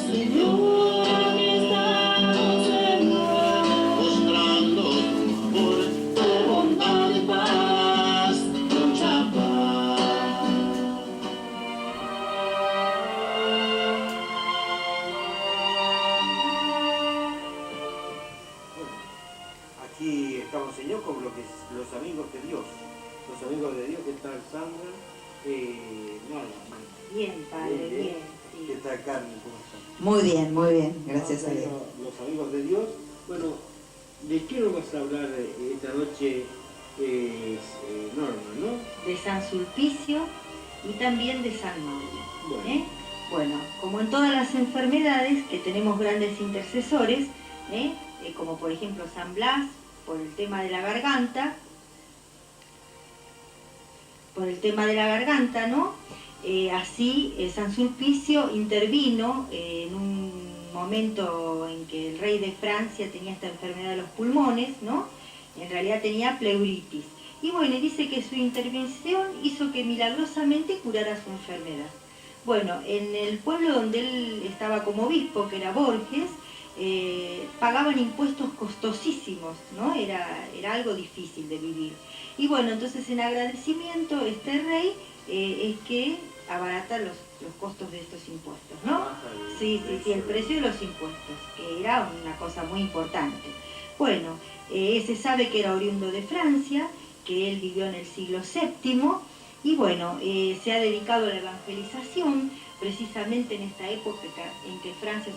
Señor, estamos en vos, mostrando tu amor, tu bondad y paz, mucha paz. Aquí estamos, Señor, con los amigos de Dios. Los amigos de Dios, que está Sandra, Norma. Bien, padre, bien. Sí. ¿Qué tal, Carmen? ¿Cómo están? Muy bien, gracias a Dios. Los amigos de Dios. Bueno, ¿de qué nos vas a hablar esta noche, Norma, no? De San Sulpicio y también de San Mauro. Bueno. Bueno, como en todas las enfermedades que tenemos grandes intercesores, como por ejemplo San Blas, por el tema de la garganta, ¿no? Así San Sulpicio intervino en un momento en que el rey de Francia tenía esta enfermedad de los pulmones, ¿no? En realidad tenía pleuritis. Y bueno, dice que su intervención hizo que milagrosamente curara su enfermedad. Bueno, en el pueblo donde él estaba como obispo, que era Borges, pagaban impuestos costosísimos, ¿no? Era algo difícil de vivir. Y bueno, entonces en agradecimiento este rey es que abarata los costos de estos impuestos, ¿no? Sí, el precio de los impuestos, que era una cosa muy importante. Bueno, se sabe que era oriundo de Francia, que él vivió en el siglo VII, y bueno, se ha dedicado a la evangelización, precisamente en esta época en que Francia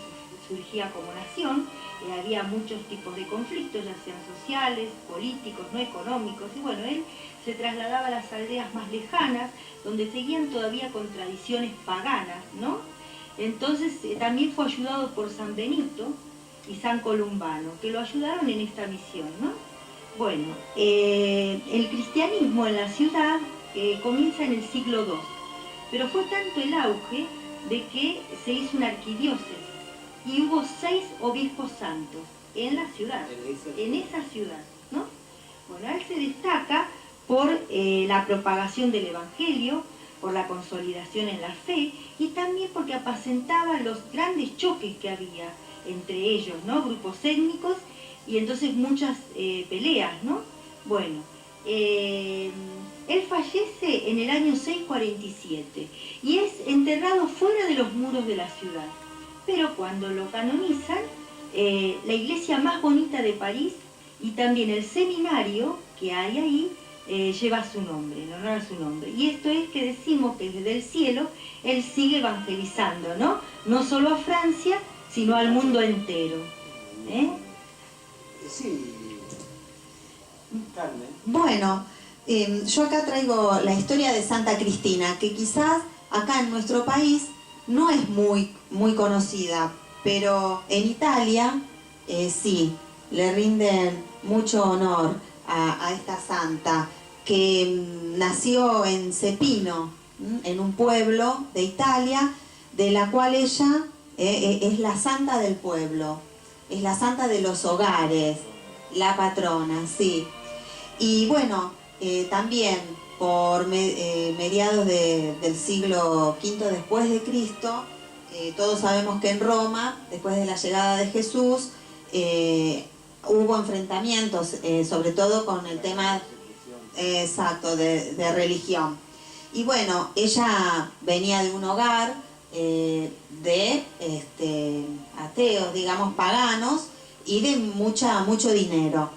surgía como nación, había muchos tipos de conflictos, ya sean sociales, políticos, no económicos, y bueno, él se trasladaba a las aldeas más lejanas, donde seguían todavía con tradiciones paganas, ¿no? Entonces también fue ayudado por San Benito y San Columbano, que lo ayudaron en esta misión, ¿no? Bueno, el cristianismo en la ciudad comienza en el siglo II, pero fue tanto el auge de que se hizo una arquidiócesis y hubo 6 obispos santos en la ciudad, en esa ciudad, ¿no? Bueno, él se destaca por la propagación del Evangelio, por la consolidación en la fe y también porque apacentaba los grandes choques que había entre ellos, ¿no? Grupos étnicos y entonces muchas peleas, ¿no? Bueno, él fallece en el año 647 y es enterrado fuera de los muros de la ciudad. Pero cuando lo canonizan, la iglesia más bonita de París y también el seminario que hay ahí lleva su nombre, en honor a su nombre. Y esto es que decimos que desde el cielo él sigue evangelizando, ¿no? No solo a Francia, sino al mundo entero. Sí, Carmen. Bueno, yo acá traigo la historia de Santa Cristina, que quizás acá en nuestro país no es muy conocida, pero en Italia sí, le rinden mucho honor a esta santa, que nació en Cepino, en un pueblo de Italia, de la cual ella es la santa del pueblo, es la santa de los hogares, la patrona, sí. Y bueno, también por mediados del siglo V después de Cristo, todos sabemos que en Roma, después de la llegada de Jesús, hubo enfrentamientos, sobre todo con el tema exacto de religión. Y bueno, ella venía de un hogar de ateos, digamos, paganos, y de mucho dinero.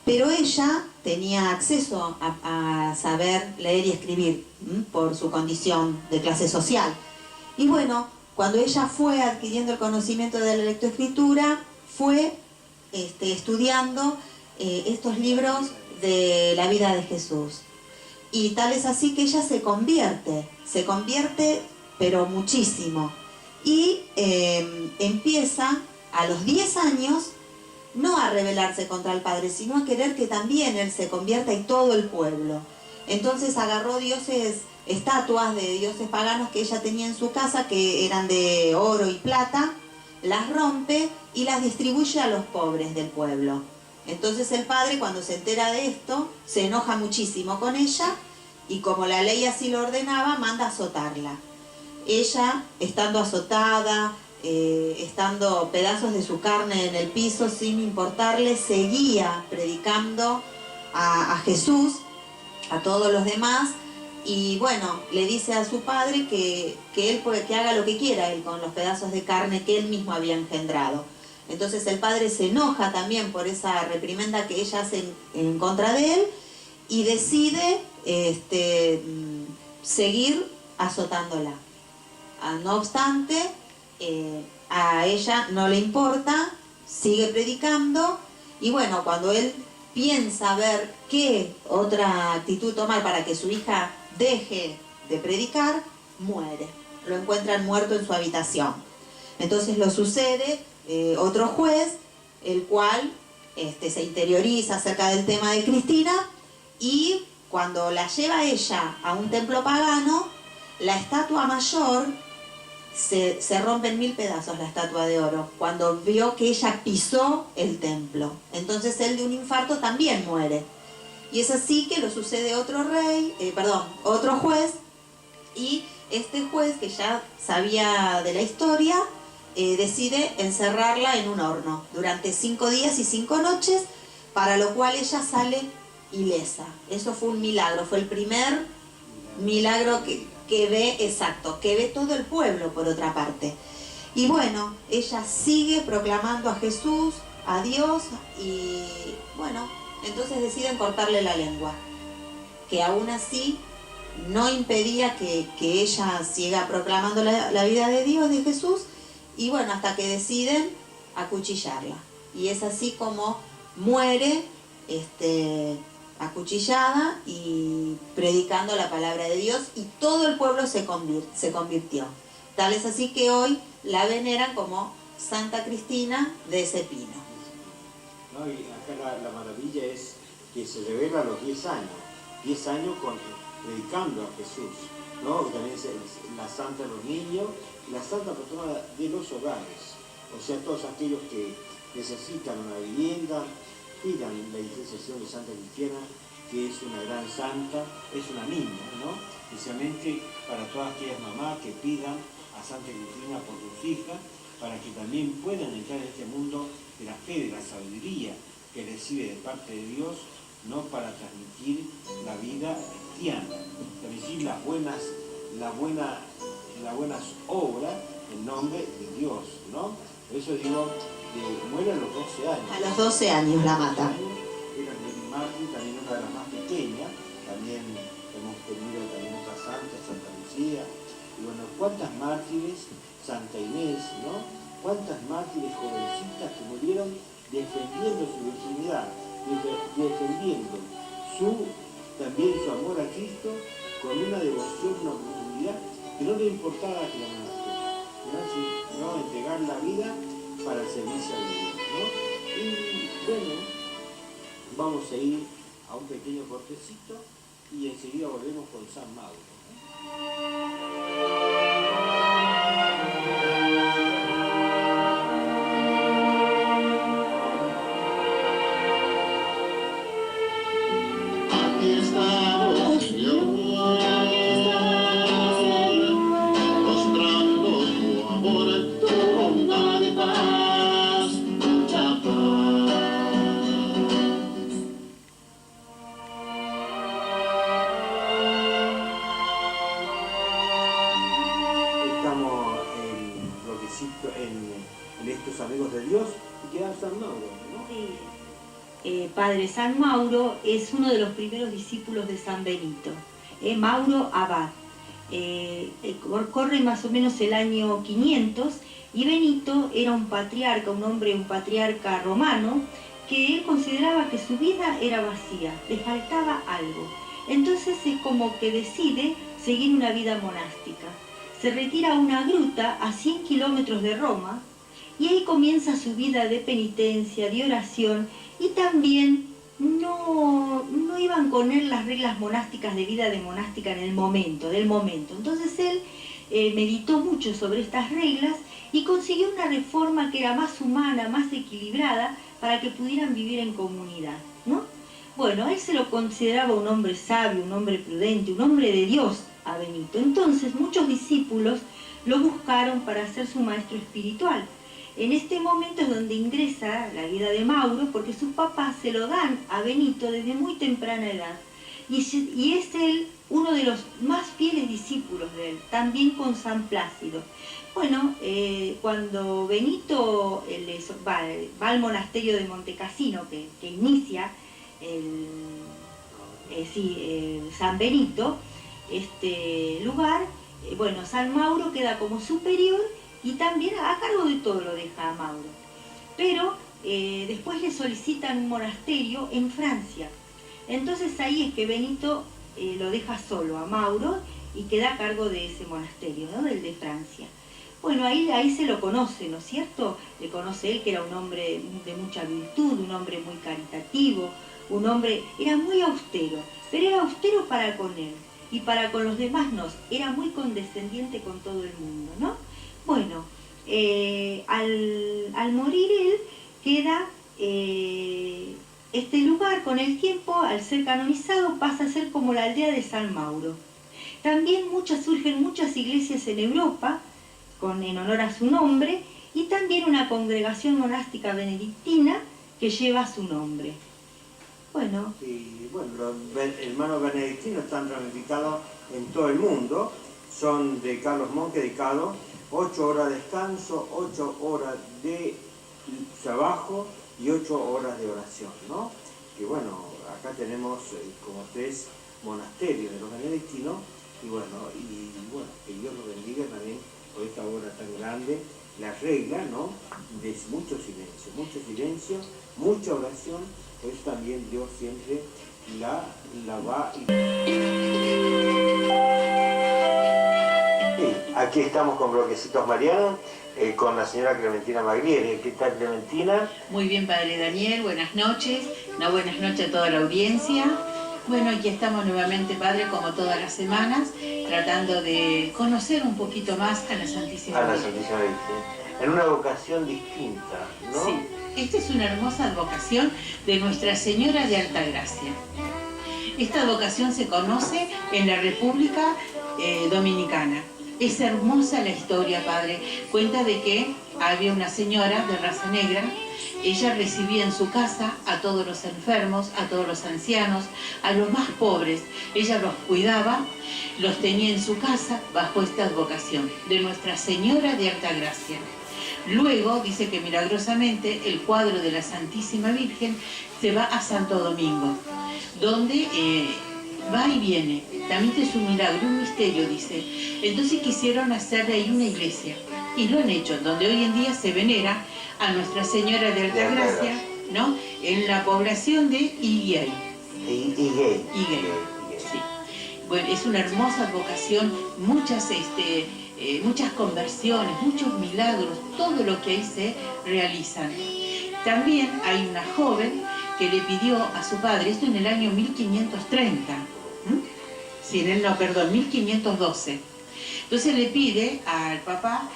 Pero ella tenía acceso a saber leer y escribir por su condición de clase social. Y bueno, cuando ella fue adquiriendo el conocimiento de la lectoescritura, fue estudiando estos libros de la vida de Jesús. Y tal es así que ella se convierte pero muchísimo. Y empieza a los 10 años no a rebelarse contra el Padre, sino a querer que también él se convierta y todo el pueblo. Entonces agarró estatuas de dioses paganos que ella tenía en su casa, que eran de oro y plata, las rompe y las distribuye a los pobres del pueblo. Entonces el padre, cuando se entera de esto, se enoja muchísimo con ella y, como la ley así lo ordenaba, manda a azotarla. Ella, estando azotada, estando pedazos de su carne en el piso sin importarle, seguía predicando a Jesús, a todos los demás, y bueno, le dice a su padre que él que haga lo que quiera él con los pedazos de carne que él mismo había engendrado. Entonces el padre se enoja también por esa reprimenda que ella hace en contra de él y decide seguir azotándola. No obstante, a ella no le importa, sigue predicando, y bueno, cuando él piensa ver qué otra actitud tomar para que su hija deje de predicar, muere. Lo encuentran muerto en su habitación. Entonces lo sucede otro juez, el cual se interioriza acerca del tema de Cristina, y cuando la lleva ella a un templo pagano, la estatua mayor se rompe en 1000 pedazos, la estatua de oro, cuando vio que ella pisó el templo. Entonces él de un infarto también muere. Y es así que lo sucede otro otro juez, y este juez, que ya sabía de la historia, decide encerrarla en un horno durante 5 días y 5 noches, para lo cual ella sale ilesa. Eso fue un milagro, fue el primer milagro que ve todo el pueblo, por otra parte. Y bueno, ella sigue proclamando a Jesús, a Dios, y bueno, entonces deciden cortarle la lengua, que aún así no impedía que ella siga proclamando la vida de Dios, de Jesús, y bueno, hasta que deciden acuchillarla. Y es así como muere acuchillada y predicando la palabra de Dios, y todo el pueblo se convirtió. Tal es así que hoy la veneran como Santa Cristina de ese pino. ¿No? Y acá la maravilla es que se revela a los 10 años predicando a Jesús, ¿no? También es la santa de los niños, la santa patrona de los hogares, o sea, todos aquellos que necesitan una vivienda, pidan la intercesión de Santa Cristina, que es una gran santa, es una niña, ¿no? Especialmente para todas aquellas mamás que pidan a Santa Cristina por sus hijas, para que también puedan entrar en este mundo de la fe, de la sabiduría que recibe de parte de Dios, no para transmitir la vida cristiana, transmitir las buenas obras en nombre de Dios, ¿no? Por eso digo, muere a los 12 años. A los 12 años la mata. Era mártir, también una de las más pequeñas, también hemos tenido también otras santas, Santa Lucía, y bueno, cuántas mártires, Santa Inés, ¿no? Cuántas mártires jovencitas que murieron defendiendo su virginidad, defendiendo también su amor a Cristo, con una devoción, una profundidad que no le importaba que la mataran, sino entregar la vida para el servicio a Dios, ¿no? Y bueno, vamos a ir a un pequeño cortecito y enseguida volvemos con San Mauro, ¿no? Aquí estamos, Señor, mostrando tu amor, tu bondad y paz, mucha paz. Estamos en bloquecito, en estos amigos de Dios, y queda San Mauro, ¿no? Sí. Padre San Mauro es uno de los primeros discípulos de San Benito, Mauro Abad. Corre más o menos el año 500, y Benito era un patriarca romano, que él consideraba que su vida era vacía, le faltaba algo. Entonces es como que decide seguir una vida monástica. Se retira a una gruta a 100 kilómetros de Roma, y ahí comienza su vida de penitencia, de oración, y también no iban con él las reglas monásticas de vida de monástica en del momento. Entonces él meditó mucho sobre estas reglas y consiguió una reforma que era más humana, más equilibrada, para que pudieran vivir en comunidad, ¿no? Bueno, él se lo consideraba un hombre sabio, un hombre prudente, un hombre de Dios a Benito. Entonces muchos discípulos lo buscaron para ser su maestro espiritual. En este momento es donde ingresa la vida de Mauro, porque sus papás se lo dan a Benito desde muy temprana edad. Y es él uno de los más fieles discípulos de él, también con San Plácido. Bueno, cuando Benito va al monasterio de Montecassino, que inicia San Benito, este lugar, bueno, San Mauro queda como superior y también a cargo de todo lo deja a Mauro. Pero después le solicitan un monasterio en Francia. Entonces ahí es que Benito lo deja solo a Mauro y queda a cargo de ese monasterio, ¿no? Del de Francia. Bueno, ahí se lo conoce, ¿no es cierto? Le conoce él que era un hombre de mucha virtud, un hombre muy caritativo, un hombre, era muy austero, pero era austero para con él y para con los demás no, era muy condescendiente con todo el mundo, ¿no? Bueno, al morir él queda este lugar con el tiempo, al ser canonizado, pasa a ser como la aldea de San Mauro. También surgen muchas iglesias en Europa en honor a su nombre y también una congregación monástica benedictina que lleva su nombre. Bueno. Y bueno, los hermanos benedictinos están ramificados en todo el mundo, son de Carlos Monk dedicados 8 horas de descanso, 8 horas de trabajo y 8 horas de oración, ¿no? Que bueno, acá tenemos como 3 monasterios de los benedictinos y bueno, que Dios los bendiga también por esta obra tan grande, la regla, ¿no? De mucho silencio, mucha oración, pues también Dios siempre la va. Aquí estamos con Bloquecitos Marianos, con la señora Clementina Maglieri. ¿Qué tal, Clementina? Muy bien, Padre Daniel, buenas noches. Buenas noches a toda la audiencia. Bueno, aquí estamos nuevamente, Padre, como todas las semanas, tratando de conocer un poquito más a la Santísima Virgen. A la Santísima Virgen, en una vocación distinta, ¿no? Sí, esta es una hermosa advocación de Nuestra Señora de Altagracia. Esta advocación se conoce en la República Dominicana. Es hermosa la historia, Padre. Cuenta de que había una señora de raza negra. Ella recibía en su casa a todos los enfermos, a todos los ancianos, a los más pobres. Ella los cuidaba, los tenía en su casa bajo esta advocación de Nuestra Señora de Altagracia. Luego dice que milagrosamente el cuadro de la Santísima Virgen se va a Santo Domingo, donde va y viene. También es un milagro, un misterio, dice. Entonces quisieron hacerle ahí una iglesia. Y lo han hecho, donde hoy en día se venera a Nuestra Señora de Altagracia, ¿no? En la población de Higuey. Higuey. Sí. Bueno, es una hermosa advocación, muchas conversiones, muchos milagros, todo lo que ahí se realizan. También hay una joven que le pidió a su padre, esto en el año 1530, sí, 1512. Entonces le pide al papá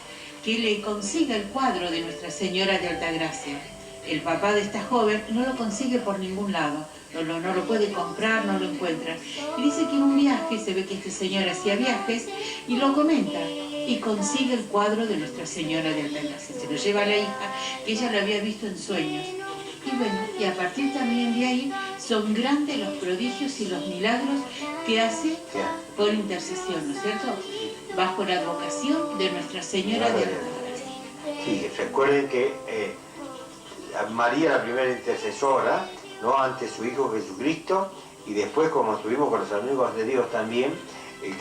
que le consiga el cuadro de Nuestra Señora de Altagracia. El papá de esta joven no lo consigue por ningún lado, no lo puede comprar, no lo encuentra. Y dice que en un viaje, se ve que este señor hacía viajes, y lo comenta, y consigue el cuadro de Nuestra Señora de Altagracia. Se lo lleva a la hija, que ella lo había visto en sueños. Y bueno, y a partir también de ahí, son grandes los prodigios y los milagros que hace por intercesión, ¿no es cierto? Bajo la advocación de Nuestra Señora de Altagracia. Sí, recuerden que María, la primera intercesora, ¿no? Ante su Hijo Jesucristo, y después, como estuvimos con los amigos de Dios también,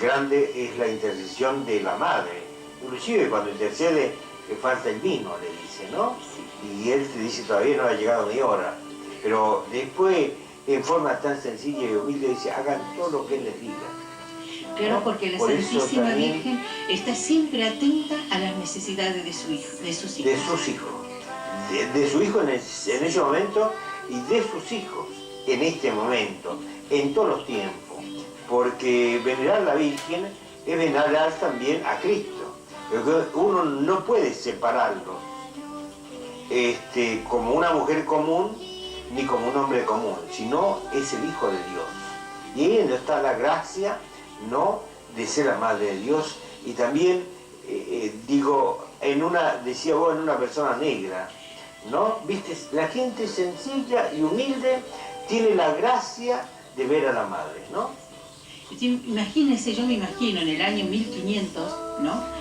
grande es la intercesión de la Madre. Inclusive cuando intercede, le falta el vino, le dice, ¿no? Y él te dice, todavía no ha llegado mi hora. Pero después, en forma tan sencilla y humilde, dice, hagan todo lo que él les diga. Claro, porque la Santísima Virgen está siempre atenta a las necesidades de sus hijos. De sus hijos. De su hijo en ese momento y de sus hijos en este momento, en todos los tiempos. Porque venerar a la Virgen es venerar también a Cristo. Uno no puede separarlo como una mujer común ni como un hombre común, sino es el Hijo de Dios. Y en él está la gracia, ¿no?, de ser la Madre de Dios, y también decía vos, en una persona negra, ¿no? ¿Viste? La gente sencilla y humilde tiene la gracia de ver a la madre, ¿no? Imagínense, yo me imagino en el año 1500, ¿no?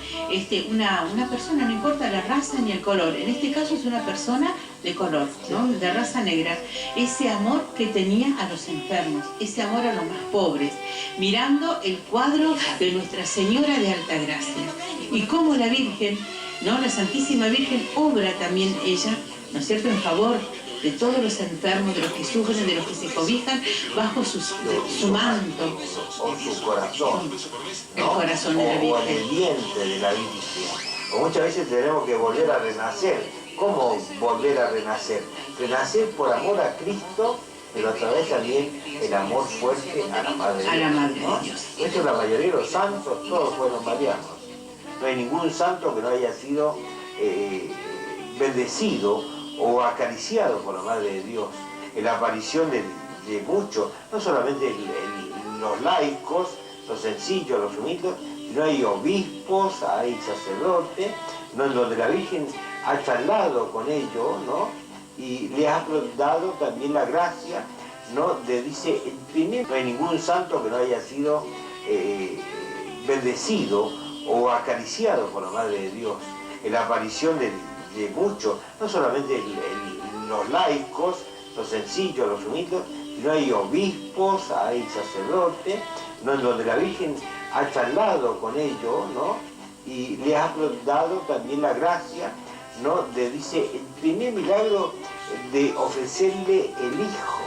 Una persona, no importa la raza ni el color, en este caso es una persona de color, ¿no? De raza negra. Ese amor que tenía a los enfermos, ese amor a los más pobres, mirando el cuadro de Nuestra Señora de Altagracia. Y cómo la Virgen, ¿no? La Santísima Virgen obra también ella, ¿no es cierto?, en favor de todos los enfermos, de los que sufren, de los que se cobijan bajo su manto. O su corazón, El corazón de la o el Virgen. diente de la Virgen. O muchas veces tenemos que volver a renacer. ¿Cómo volver a renacer? Renacer por amor a Cristo, pero a través también el amor fuerte a la Madre de Dios. A la Madre ¿no? de Dios. Esto la mayoría de los santos, todos fueron marianos. No hay ningún santo que no haya sido bendecido o acariciado por la Madre de Dios, en la aparición de muchos, no solamente los laicos, los sencillos, los humildes, sino hay obispos, hay sacerdotes, ¿no? En donde la Virgen ha charlado con ellos, ¿no? Y le ha dado también la gracia, ¿no? Dice, no hay ningún santo que no haya sido bendecido o acariciado por la Madre de Dios, en la aparición de muchos, no solamente los laicos, los sencillos, los humildes, sino hay obispos, hay sacerdotes, ¿no? En donde la Virgen ha charlado con ellos, ¿no? Y le ha dado también la gracia, ¿no? Dice, el primer milagro de ofrecerle el Hijo.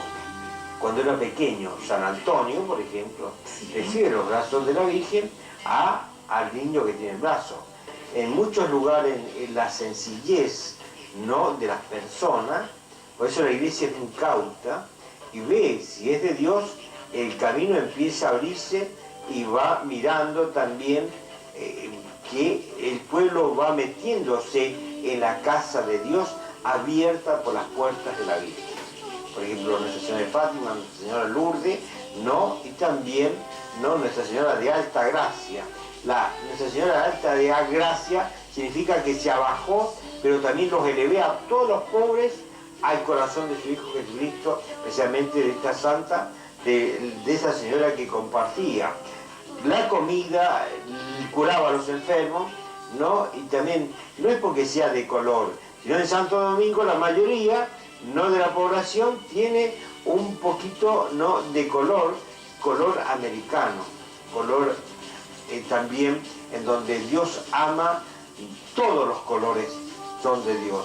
Cuando era pequeño, San Antonio, por ejemplo, recibe los brazos de la Virgen al niño que tiene el brazo. En muchos lugares, en la sencillez, ¿no? De las personas, por eso la iglesia es incauta y ve si es de Dios, el camino empieza a abrirse y va mirando también que el pueblo va metiéndose en la casa de Dios abierta por las puertas de la Virgen. Por ejemplo, Nuestra Señora de Fátima, Nuestra Señora Lourdes, ¿no? Y también, ¿no? Nuestra Señora de Alta Gracia. Nuestra Señora de Alta Gracia significa que se abajó, pero también los elevé a todos los pobres al corazón de su Hijo Jesucristo, especialmente de esta santa, de esa señora que compartía la comida, curaba a los enfermos, ¿no? Y también, no es porque sea de color, sino en Santo Domingo la mayoría, ¿no? De la población tiene un poquito, ¿no? De color americano, color también en donde Dios ama, todos los colores son de Dios,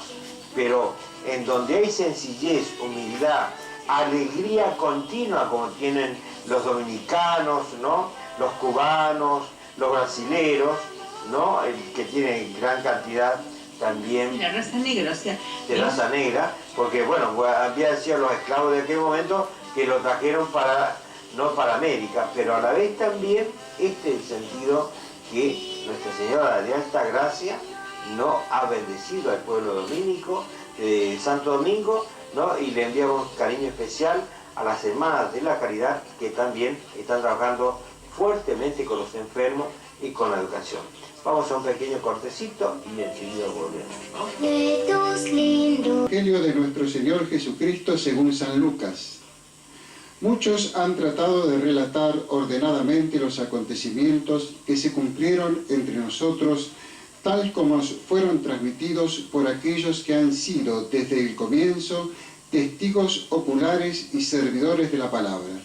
pero en donde hay sencillez, humildad, alegría continua, como tienen los dominicanos, ¿no? Los cubanos, los brasileros, ¿no? Que tienen gran cantidad también La raza negra, o sea... de raza negra, porque bueno, había sido los esclavos de aquel momento que lo trajeron no para América, pero a la vez también este es el sentido que Nuestra Señora de Alta Gracia no ha bendecido al pueblo dominico de Santo Domingo, ¿no? Y le enviamos cariño especial a las hermanas de la caridad que también están trabajando fuertemente con los enfermos y con la educación. Vamos a un pequeño cortecito y enseguida volvemos, ¿no? Evangelio de nuestro Señor Jesucristo según San Lucas. Muchos han tratado de relatar ordenadamente los acontecimientos que se cumplieron entre nosotros, tal como fueron transmitidos por aquellos que han sido desde el comienzo testigos oculares y servidores de la palabra.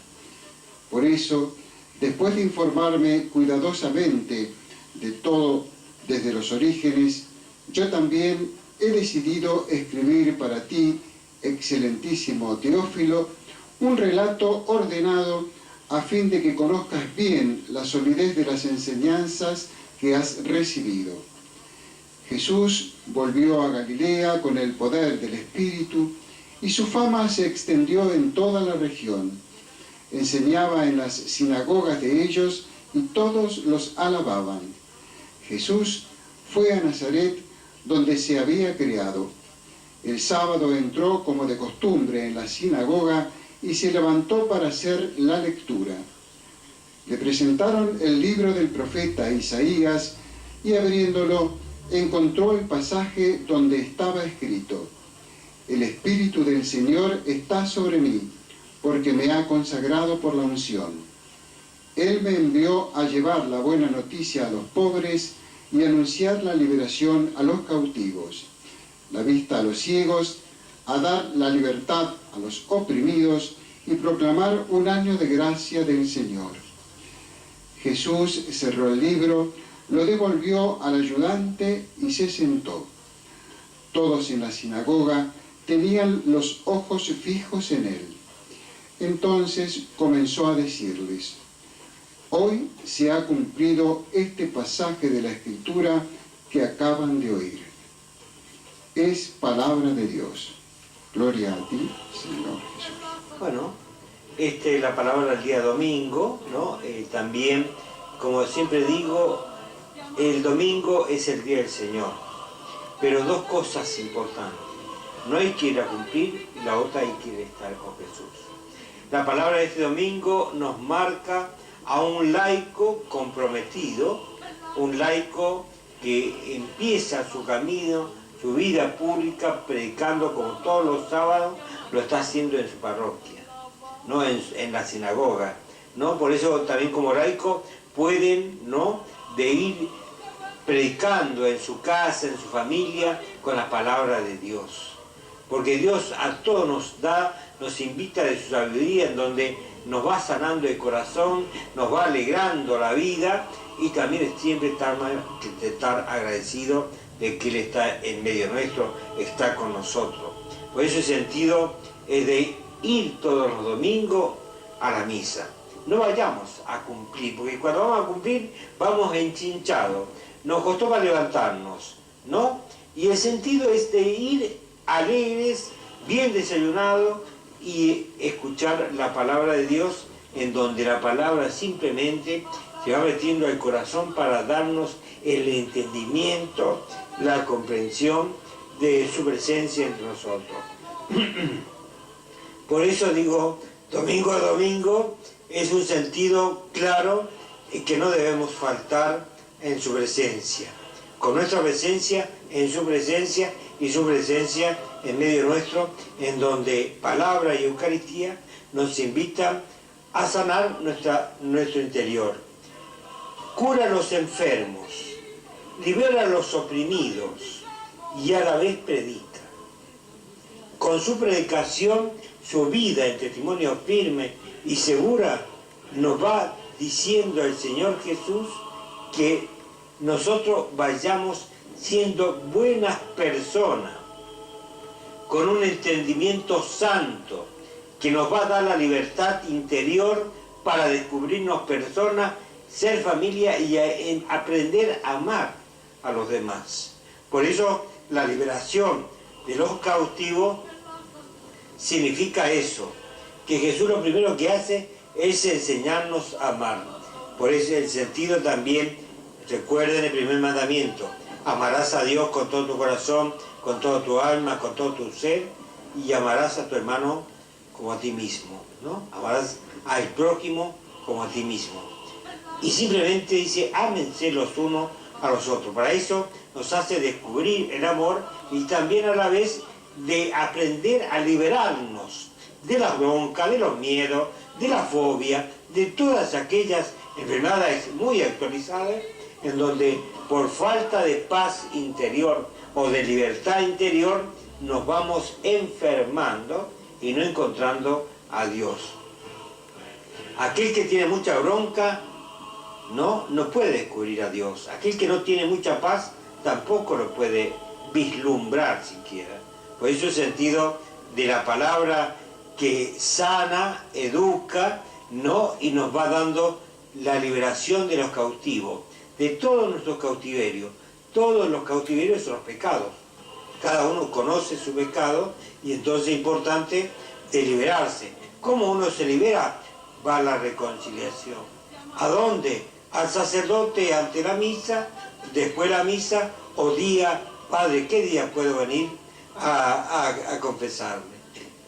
Por eso, después de informarme cuidadosamente de todo desde los orígenes, yo también he decidido escribir para ti, excelentísimo Teófilo, un relato ordenado a fin de que conozcas bien la solidez de las enseñanzas que has recibido. Jesús volvió a Galilea con el poder del Espíritu y su fama se extendió en toda la región. Enseñaba en las sinagogas de ellos y todos los alababan. Jesús fue a Nazaret, donde se había criado. El sábado entró como de costumbre en la sinagoga y se levantó para hacer la lectura. Le presentaron el libro del profeta Isaías y abriéndolo encontró el pasaje donde estaba escrito: el Espíritu del Señor está sobre mí, porque me ha consagrado por la unción. Él me envió a llevar la buena noticia a los pobres y anunciar la liberación a los cautivos, la vista a los ciegos, a dar la libertad a los oprimidos y proclamar un año de gracia del Señor. Jesús cerró el libro, lo devolvió al ayudante y se sentó. Todos en la sinagoga tenían los ojos fijos en él. Entonces comenzó a decirles: hoy se ha cumplido este pasaje de la Escritura que acaban de oír. Es palabra de Dios. Gloria a ti, Señor Jesús. Bueno, esta es la palabra del día domingo, ¿no? También, como siempre digo, el domingo es el día del Señor. Pero dos cosas importantes. No hay que ir a cumplir y la otra hay que ir a estar con Jesús. La palabra de este domingo nos marca a un laico comprometido, un laico que empieza su camino, su vida pública, predicando como todos los sábados lo está haciendo en su parroquia, no en la sinagoga, ¿no? Por eso también como laico pueden, ¿no?, de ir predicando en su casa, en su familia, con la palabra de Dios. Porque Dios a todos nos da, nos invita de su sabiduría, en donde nos va sanando el corazón, nos va alegrando la vida, y también siempre estar agradecido de que Él está en medio nuestro, está con nosotros. Por eso el sentido es de ir todos los domingos a la misa. No vayamos a cumplir, porque cuando vamos a cumplir vamos enchinchados, nos costó para levantarnos, ¿no? Y el sentido es de ir alegres, bien desayunados, y escuchar la palabra de Dios, en donde la palabra simplemente se va metiendo al corazón para darnos el entendimiento, la comprensión de su presencia entre nosotros. Por eso digo, domingo a domingo es un sentido claro que no debemos faltar en su presencia, con nuestra presencia en su presencia y su presencia en medio nuestro, en donde palabra y Eucaristía nos invitan a sanar nuestro interior. Cura a los enfermos, libera a los oprimidos y a la vez predica. Con su predicación, su vida en testimonio firme y segura, nos va diciendo el Señor Jesús que nosotros vayamos siendo buenas personas, con un entendimiento santo, que nos va a dar la libertad interior para descubrirnos personas, ser familia y aprender a amar a los demás. Por eso la liberación de los cautivos significa eso, que Jesús lo primero que hace es enseñarnos a amar. Por eso el sentido también, recuerden el primer mandamiento: amarás a Dios con todo tu corazón, con toda tu alma, con todo tu ser, y amarás a tu hermano como a ti mismo, ¿no? Amarás al prójimo como a ti mismo. Y simplemente dice, ámense los unos a los otros. Para eso nos hace descubrir el amor y también a la vez de aprender a liberarnos de la bronca, de los miedos, de la fobia, de todas aquellas enfermedades muy actualizadas, en donde por falta de paz interior o de libertad interior nos vamos enfermando y no encontrando a Dios. Aquel que tiene mucha bronca no puede descubrir a Dios. Aquel que no tiene mucha paz tampoco lo puede vislumbrar siquiera. Por eso el sentido de la palabra que sana, educa, ¿no?, y nos va dando la liberación de los cautivos, de todos nuestros cautiverios. Todos los cautiverios son los pecados. Cada uno conoce su pecado y entonces es importante de liberarse. ¿Cómo uno se libera? Va a la reconciliación. ¿A dónde? Al sacerdote ante la misa, después de la misa, o día, Padre, ¿qué día puedo venir a confesarme?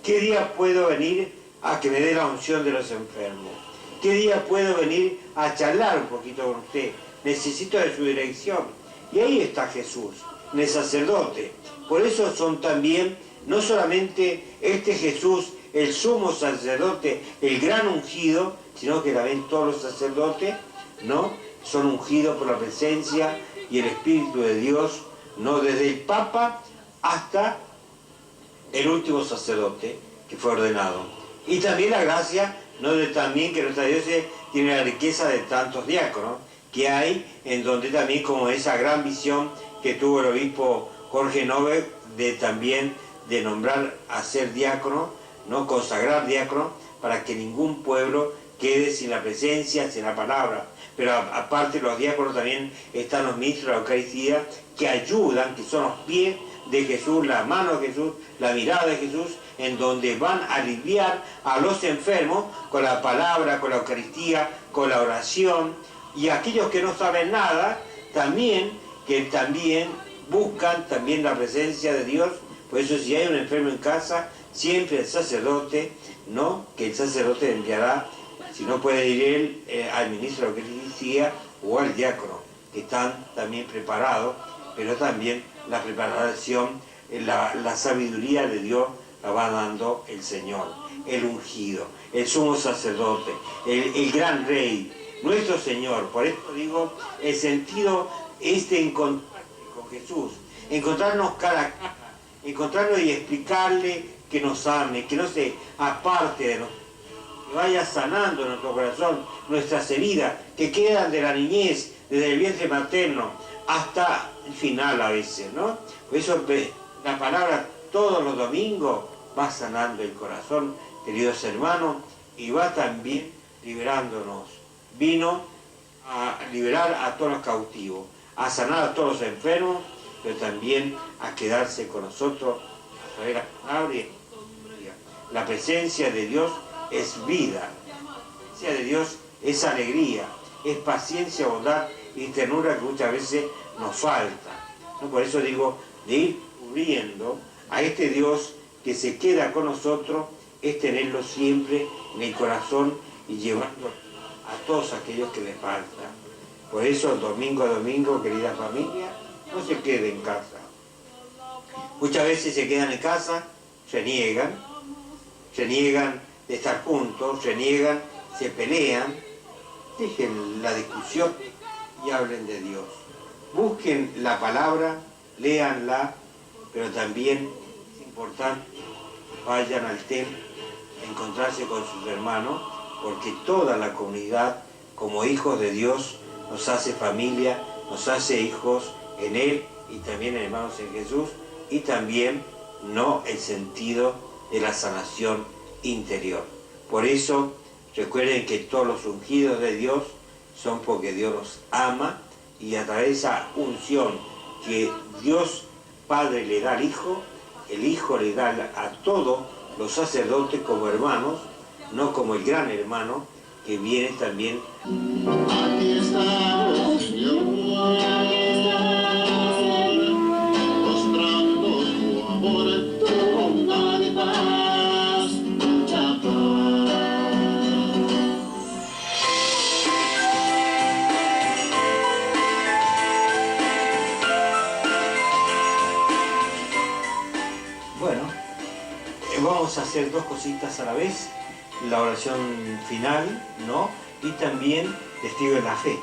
¿Qué día puedo venir a que me dé la unción de los enfermos? ¿Qué día puedo venir a charlar un poquito con usted? Necesito de su dirección. Y ahí está Jesús, en el sacerdote. Por eso son también, no solamente este Jesús, el sumo sacerdote, el gran ungido, sino que también todos los sacerdotes, ¿no?, son ungidos por la presencia y el Espíritu de Dios, ¿no?, desde el Papa hasta el último sacerdote que fue ordenado. Y también la gracia, ¿no?, de también que nuestra diócesis tiene la riqueza de tantos diáconos que hay, en donde también como esa gran visión que tuvo el obispo Jorge Nove de también de nombrar a ser diácono, ¿no?, consagrar diácono, para que ningún pueblo quede sin la presencia, sin la palabra. Pero aparte los diáconos también están los ministros de la Eucaristía que ayudan, que son los pies de Jesús, la mano de Jesús, la mirada de Jesús, en donde van a aliviar a los enfermos con la palabra, con la Eucaristía, con la oración, y aquellos que no saben nada, también, que también buscan también la presencia de Dios. Por eso si hay un enfermo en casa, siempre el sacerdote, ¿no?, que el sacerdote enviará, si no puede ir él, al ministro de la Eucaristía o al diácono, que están también preparados, pero también la preparación, la sabiduría de Dios la va dando el Señor, el ungido, el sumo sacerdote, el gran rey, nuestro Señor. Por eso digo, el sentido es de encontrarnos con Jesús, encontrarnos cara a cara, encontrarnos y explicarle que nos ame, que no se aparte de nosotros, que vaya sanando nuestro corazón, nuestras heridas, que quedan de la niñez, desde el vientre materno, hasta el final a veces, ¿no? Por eso la palabra todos los domingos va sanando el corazón, queridos hermanos, y va también liberándonos. Vino a liberar a todos los cautivos, a sanar a todos los enfermos, pero también a quedarse con nosotros, a traer la palabra y la presencia de Dios es vida, la presencia de Dios es alegría, es paciencia, bondad y ternura que muchas veces nos falta, ¿no? Por eso digo, de ir cubriendo a este Dios que se queda con nosotros, es tenerlo siempre en el corazón y llevando a todos aquellos que les faltan. Por eso, domingo a domingo, querida familia, no se quede en casa. Muchas veces se quedan en casa, se niegan de estar juntos, se niegan, se pelean. Dejen la discusión y hablen de Dios. Busquen la palabra, léanla, pero también es importante, vayan al templo, a encontrarse con sus hermanos, porque toda la comunidad, como hijos de Dios, nos hace familia, nos hace hijos en Él y también hermanos en Jesús, y también no el sentido de la sanación interior. Por eso, recuerden que todos los ungidos de Dios son porque Dios los ama, y a través de esa unción que Dios Padre le da al Hijo, el Hijo le da a todos los sacerdotes como hermanos, no como el gran hermano que viene también. Aquí estamos, Señor, mostrando tu amor, tu bondad y paz, mucha paz. Bueno, vamos a hacer dos cositas a la vez. La oración final, ¿no? Y también testigo de la fe,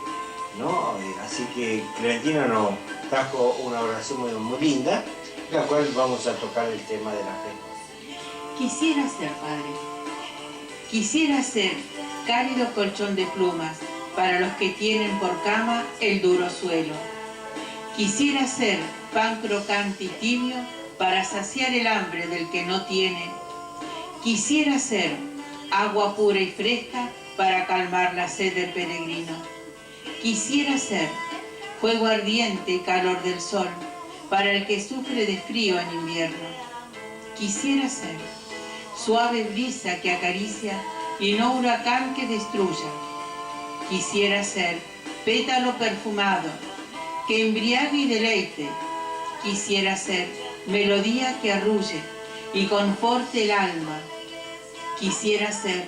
¿no? Así que Clementina nos trajo una oración muy linda, la cual vamos a tocar el tema de la fe. Quisiera ser padre. Quisiera ser cálido colchón de plumas para los que tienen por cama el duro suelo. Quisiera ser pan crocante y tibio para saciar el hambre del que no tiene. Quisiera ser agua pura y fresca para calmar la sed del peregrino. Quisiera ser fuego ardiente y calor del sol para el que sufre de frío en invierno. Quisiera ser suave brisa que acaricia y no huracán que destruya. Quisiera ser pétalo perfumado que embriague y deleite. Quisiera ser melodía que arrulle y conforte el alma. Quisiera ser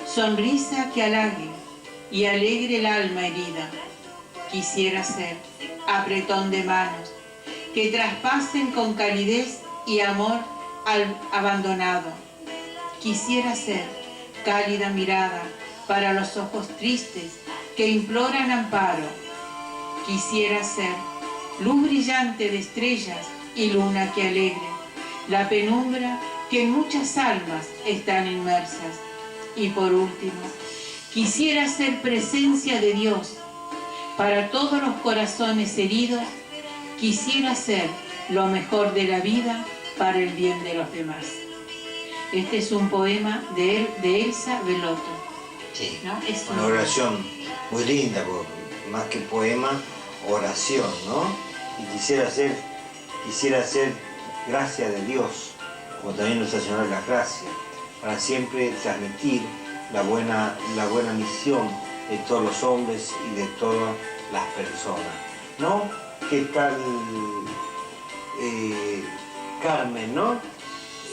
sonrisa que halague y alegre el alma herida. Quisiera ser apretón de manos, que traspasen con calidez y amor al abandonado. Quisiera ser cálida mirada para los ojos tristes que imploran amparo. Quisiera ser luz brillante de estrellas y luna que alegre la penumbra que en muchas almas están inmersas. Y por último, quisiera ser presencia de Dios para todos los corazones heridos. Quisiera ser lo mejor de la vida para el bien de los demás. Este es un poema de Elsa Velotto. Sí, ¿no? Es una oración muy linda, más que poema, oración, ¿no? Y quisiera ser gracia de Dios, como también Nuestra Señora de las Gracias, para siempre transmitir la buena misión de todos los hombres y de todas las personas, ¿no? ¿Qué tal, Carmen, no?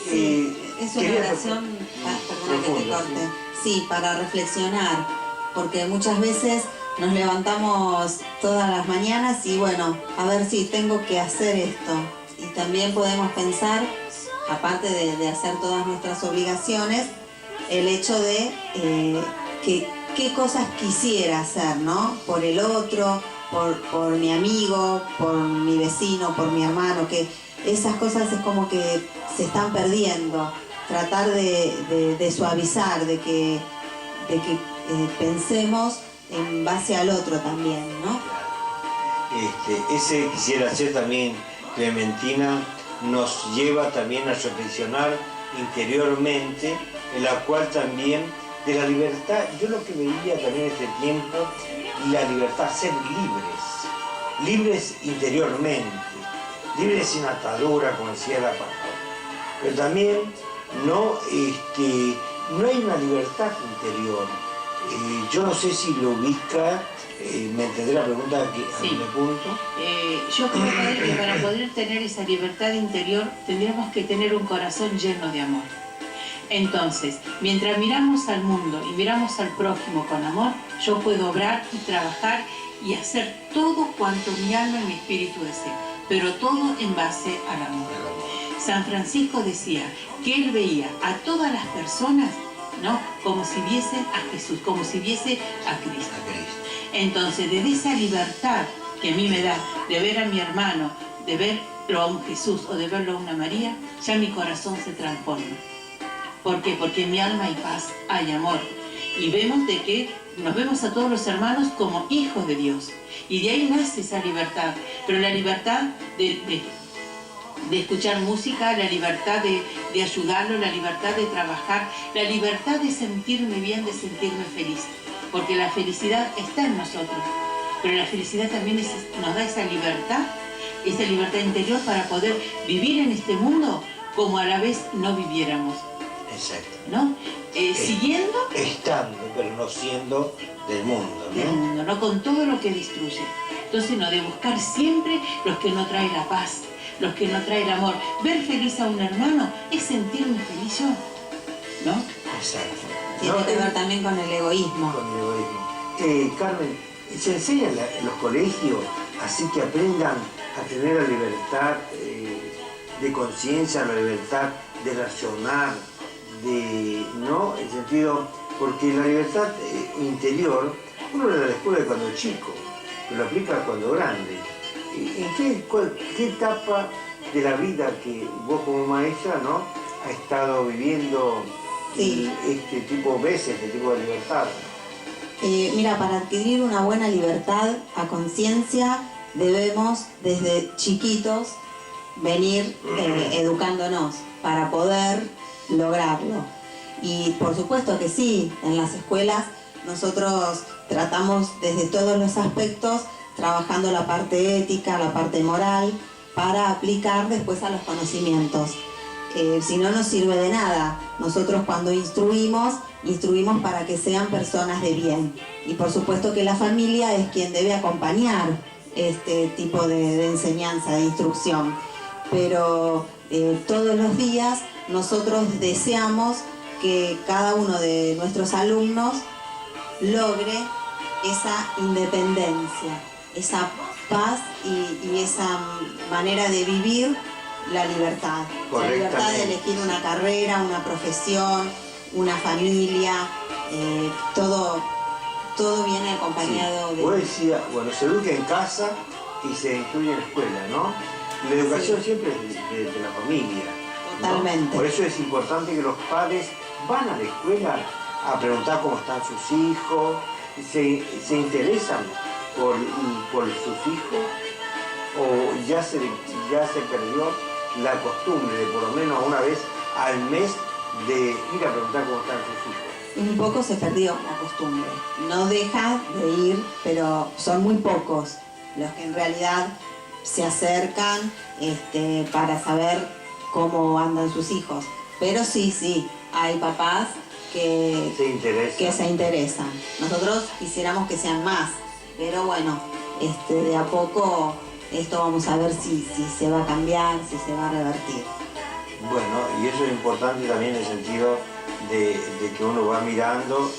Sí, es una quería- oración, perdona que te profunda, corte, sí, para reflexionar, porque muchas veces nos levantamos todas las mañanas y bueno, a ver si tengo que hacer esto. Y también podemos pensar, aparte de hacer todas nuestras obligaciones, el hecho de qué cosas quisiera hacer, ¿no? Por el otro, por mi amigo, por mi vecino, por mi hermano, que esas cosas es como que se están perdiendo. Tratar de suavizar, de que pensemos en base al otro también, ¿no? Ese quisiera ser también, Clementina, nos lleva también a reflexionar interiormente, en la cual también de la libertad, yo lo que veía también en este tiempo, la libertad, ser libres interiormente, libres sin atadura, como decía la palabra, pero también no hay una libertad interior. Yo no sé si lo ubica, me entendé la pregunta que Sí. me punto. Yo creo padre, que para poder tener esa libertad interior tendríamos que tener un corazón lleno de amor. Entonces, mientras miramos al mundo y miramos al prójimo con amor, yo puedo obrar y trabajar y hacer todo cuanto mi alma y mi espíritu deseen, pero todo en base al amor. San Francisco decía que él veía a todas las personas, ¿no?, como si viesen a Jesús, como si viese a Cristo. Entonces, desde esa libertad que a mí me da de ver a mi hermano, de verlo a un Jesús o de verlo a una María, ya mi corazón se transforma. ¿Por qué? Porque en mi alma hay paz, hay amor. Y vemos de que nos vemos a todos los hermanos como hijos de Dios. Y de ahí nace esa libertad. Pero la libertad de escuchar música, la libertad de ayudarlo, la libertad de trabajar, la libertad de sentirme bien, de sentirme feliz. Porque la felicidad está en nosotros. Pero la felicidad también nos da esa libertad interior para poder vivir en este mundo como a la vez no viviéramos. Exacto. ¿No? Siguiendo Estando, pero no siendo del mundo, del ¿no? mundo, no con todo lo que destruye. Entonces, no, de buscar siempre los que no traen la paz, los que no traen el amor. Ver feliz a un hermano es sentirme feliz yo, ¿no? Exacto. Tiene que ver también con el egoísmo. Con el egoísmo. Carmen, ¿se enseña en los colegios así que aprendan a tener la libertad de conciencia, la libertad de racionar, ¿no? En sentido, porque la libertad interior, uno la descubre cuando es chico, pero lo aplica cuando grande. ¿En qué etapa de la vida que vos como maestra, ¿no?, ha estado viviendo Sí. este tipo de libertad? Mira, para adquirir una buena libertad a conciencia debemos desde chiquitos venir educándonos para poder lograrlo. Y por supuesto que sí, en las escuelas nosotros tratamos desde todos los aspectos, trabajando la parte ética, la parte moral, para aplicar después a los conocimientos. Si no nos sirve de nada. Nosotros cuando instruimos para que sean personas de bien. Y por supuesto que la familia es quien debe acompañar este tipo de enseñanza, de instrucción. Pero todos los días nosotros deseamos que cada uno de nuestros alumnos logre esa independencia, esa paz y esa manera de vivir la libertad. La libertad de elegir una carrera, una profesión, una familia, todo viene acompañado de... Vos decías, bueno, se educa en casa y se incluye en la escuela, ¿no? La educación siempre es de la familia, ¿no? Totalmente. Por eso es importante que los padres van a la escuela a preguntar cómo están sus hijos, se interesan por sus hijos, o ya se perdió la costumbre de por lo menos una vez al mes de ir a preguntar cómo están sus hijos. Un poco se perdió la costumbre. No deja de ir, pero son muy pocos los que en realidad se acercan para saber cómo andan sus hijos. Pero sí, hay papás que se interesan. Nosotros quisiéramos que sean más, pero bueno, de a poco esto vamos a ver si se va a cambiar, si se va a revertir. Bueno, y eso es importante también en el sentido de que uno va mirando,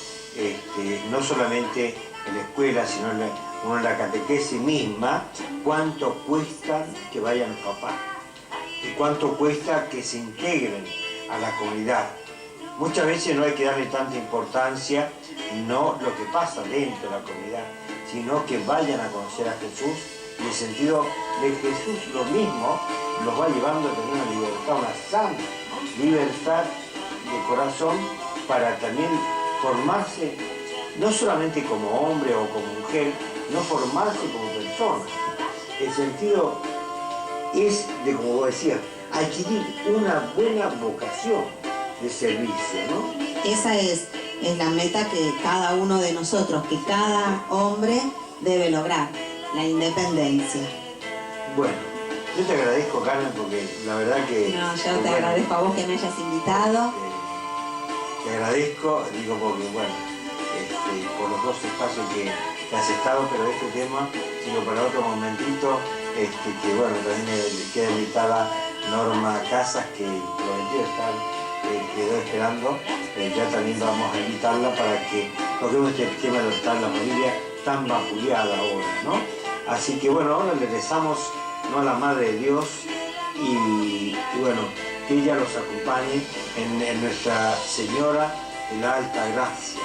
no solamente en la escuela, sino en la catequesis misma, cuánto cuesta que vayan los papás y cuánto cuesta que se integren a la comunidad. Muchas veces no hay que darle tanta importancia, no lo que pasa dentro de la comunidad, sino que vayan a conocer a Jesús, y el sentido de Jesús lo mismo los va llevando a tener una libertad, una sana libertad de corazón, para también formarse no solamente como hombre o como mujer, no formarse como persona. El sentido es de, como vos decías, adquirir una buena vocación de servicio, ¿no? Esa es la meta que cada uno de nosotros, que cada hombre debe lograr, la independencia. Bueno, yo te agradezco, Carmen, porque la verdad que... No, yo te agradezco a vos que me hayas invitado. Te agradezco, digo, porque bueno, por los dos espacios que has estado, pero este tema, sino para otro momentito, que bueno, también queda invitada Norma Casas, que prometió estar, quedó esperando, ya también vamos a invitarla para que toquemos este tema de la familia tan vapuleada ahora, ¿no? Así que bueno, ahora le rezamos, ¿no?, a la Madre de Dios, y bueno, que ella los acompañe en Nuestra Señora de la Alta Gracia,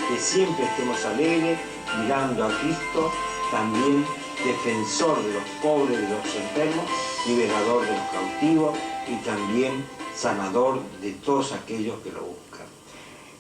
que siempre estemos alegres, mirando a Cristo, también defensor de los pobres, de los enfermos, liberador de los cautivos y también sanador de todos aquellos que lo buscan.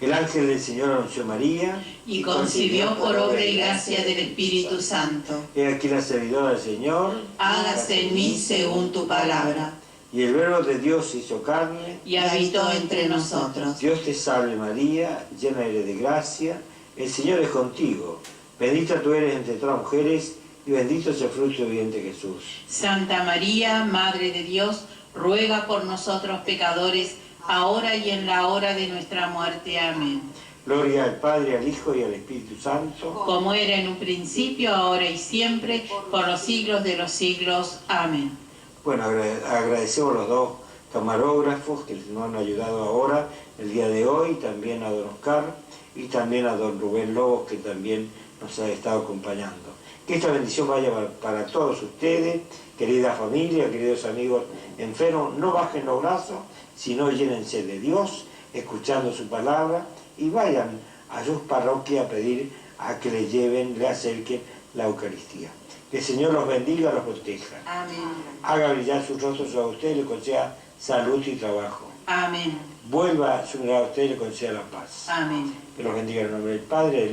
El ángel del Señor anunció a María y concibió por obra y gracia del Espíritu Santo. He aquí la servidora del Señor, Hágase en mí según tu palabra. y el Verbo de Dios se hizo carne, Y habitó entre nosotros. Dios te salve María, llena eres de gracia, el Señor es contigo, bendita tú eres entre todas las mujeres, y bendito es el fruto del vientre de Jesús. Santa María, Madre de Dios, ruega por nosotros pecadores, ahora y en la hora de nuestra muerte. Amén. Gloria al Padre, al Hijo y al Espíritu Santo. Como era en un principio, ahora y siempre, por los siglos de los siglos. Amén. Bueno, agradecemos a los dos camarógrafos que nos han ayudado ahora, el día de hoy, también a don Oscar y también a don Rubén Lobos, que también nos ha estado acompañando. Que esta bendición vaya para todos ustedes, querida familia, queridos amigos enfermos. No bajen los brazos, sino llénense de Dios, escuchando su palabra, y vayan a sus parroquias a pedir a que le lleven, le acerquen la Eucaristía. Que el Señor los bendiga, los proteja. Amén. Haga brillar sus rostros sobre ustedes, les conceda salud y trabajo. Amén. Vuelva a su mirada a ustedes y les conceda la paz. Amén. Que los bendiga en el nombre del Padre, del Hijo